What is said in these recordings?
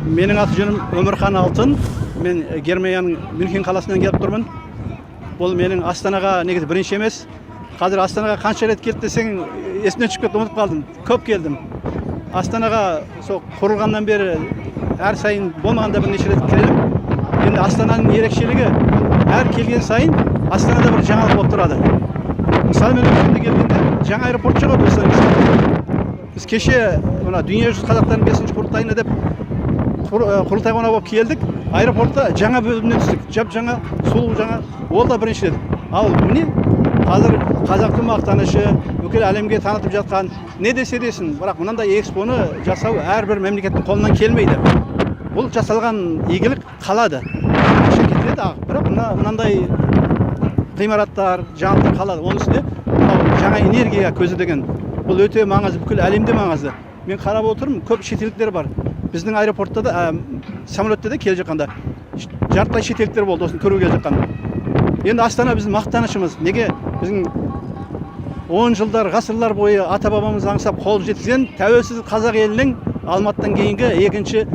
Менің аты жөнім Өмірхан Алтын. Мен Германияның Мюнхен қаласынан келіп тұрмын. Бұл менің Астанаға негізі бірінші емес. Қазір Астанаға қанша рет келді десең, есімнен шығып кетті, ұмытып қалдым. Көп келдім. Астанаға сол құрылғаннан бері әр сайын болмағанда бірнеше рет келдім. Енді Астананың ерекшелігі әр келген сайын Астанада бір жаңалық болып тұрады. Мысалы мен өзімде келгенде жаңа аэропорт шығады осылай. Біз кеше мына дүниежүзі қазақтарының 5-ші құрылтайына деп құрылтай қонақ болып келдік. Аэропортта жаңа бөлімнен түстік. Жап-жаңа, сұлу жаңа. Ол да бірінші рет. Ал міне қазір қазақтың мақтанышы, бүкіл әлемге танытып жатқан не десе десін, бірақ мынандай экспоны жасау әрбір мемлекеттің қолынан келмейді. Бұл жасалған игілік қалады. Ақша кетеді, бірақ мынандай ғимараттар, жаңалықтар қалады. Оның үстіне жаңа энергия көзі деген бұл өте маңызды, бүкіл әлемде маңызды. Мен қарап отырмын, көп шетелдіктер бар. Біздің аэропортта да, самолетте де келе жатқанда жартылай шетелдіктер болды, осыны көруге келе жатқан. Енді Астана біздің мақтанышымыз. Неге? Біздің 10 жылдар, ғасырлар бойы ата-бабамыз аңсап қол жеткізген тәуелсіз қазақ елінің Алматыдан кейінгі екінші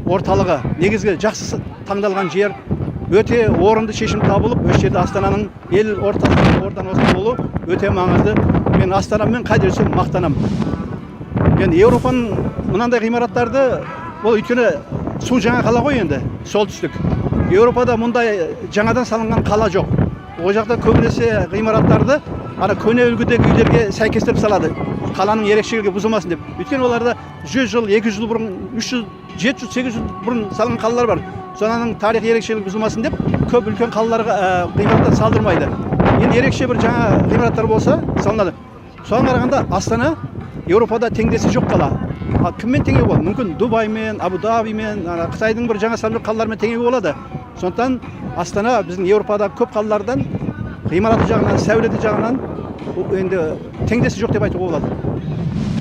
орталығы. Негізгі жақсы таңдалған жер, өте орынды шешім табылып, осы жерде Астананың ел ортан осы болу өте маңызды. Мен Астанамен қадірсем мақтанам. Енді Еуропаның мынандай ғимараттарды, ол өйткені су жаңа қала ғой енді, солтүстік. Еуропада мұндай жаңадан салынған қала жоқ. О жақта көбінесе ғимараттарды көне үлгідегі үйлерге сәйкестіріп салады. Қаланың ерекшелігі бұзылмасын деп. Өйткені оларда 100 жыл, 200 жыл бұрын, 300, 700, 800 жыл бұрын салынған қалалар бар. Соның тарих ерекшелігі бұзылмасын деп көп үлкен қалаларға ғимараттар салдырмайды. Енді ерекше бір жаңа ғимараттар болса салынады. Соған қарағанда Астана Еуропада теңдесі жоқ қала. Кіммен теңеуге болады? Мүмкін Дубаймен, Абу-Дабимен, Қытайдың бір жаңа салынған қалалармен теңеуге болады. Сондықтан Астана біздің Еуропада көп қалалардан ғимараты жағынан, сәулеті жағынан енді теңдесі жоқ деп айтуға болады.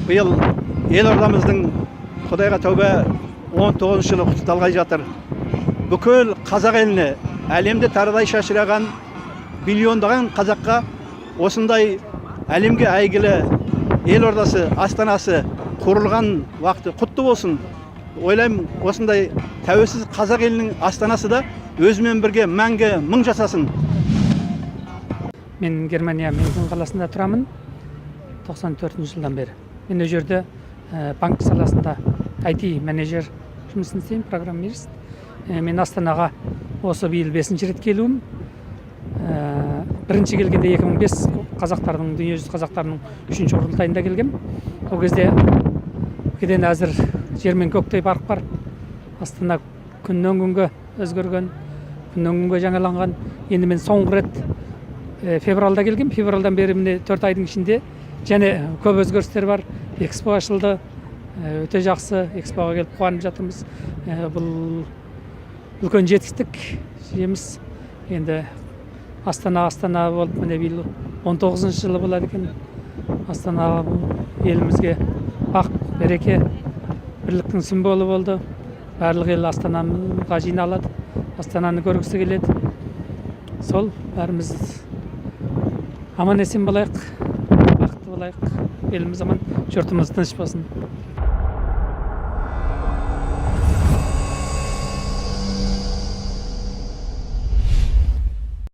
Биыл елордамыздың Құдайға тәубе 19 жылы құттықталғалы жатыр. Бүкіл қазақ еліне, әлемде тарыдай шашыраған миллиондаған қазаққа осындай әлемге әйгілі елордасы, Астанасы құрылған уақыты құтты болсын. Ойлаймын, осындай тәуелсіз қазақ елінің Астанасы да өзімен бірге мәңгі мың жасасын. Мен Германия Мюнхен қаласында тұрамын 94 жылдан бері. Мен ол жерде банк саласында IT менеджер жұмысын істеймін, программист. Мен Астанаға осы биыл 5-ші рет келуім. Бірінші келгенде 2005 қазақтардың, дүниежүзі қазақтарының 3-ші құрылтайында келгем. Ол кезде кеден әзір жер мен көктей fark бар. Астана күннен күнге өзгерген, күннен күнге жаңаланған. Енді мен соңғы рет февралда келгем. Февралдан бері міне 4 айдың ішінде және көп өзгерістер бар. Экспо ашылды. Өте жақсы экспоға келіп қуанып жатырмыз. Бұл үлкен жетістік жеміс. Енді Астана болып міне биыл 19 жылы болады екен. Астана елімізге бақ, береке, бірліктің символы болды. Барлық ел Астанаға жиналады. Астананы көргісі келеді. Сол бәріміз аман есен болайық, бақытты болайық. Еліміз аман, жұртымыз тыныш болсын.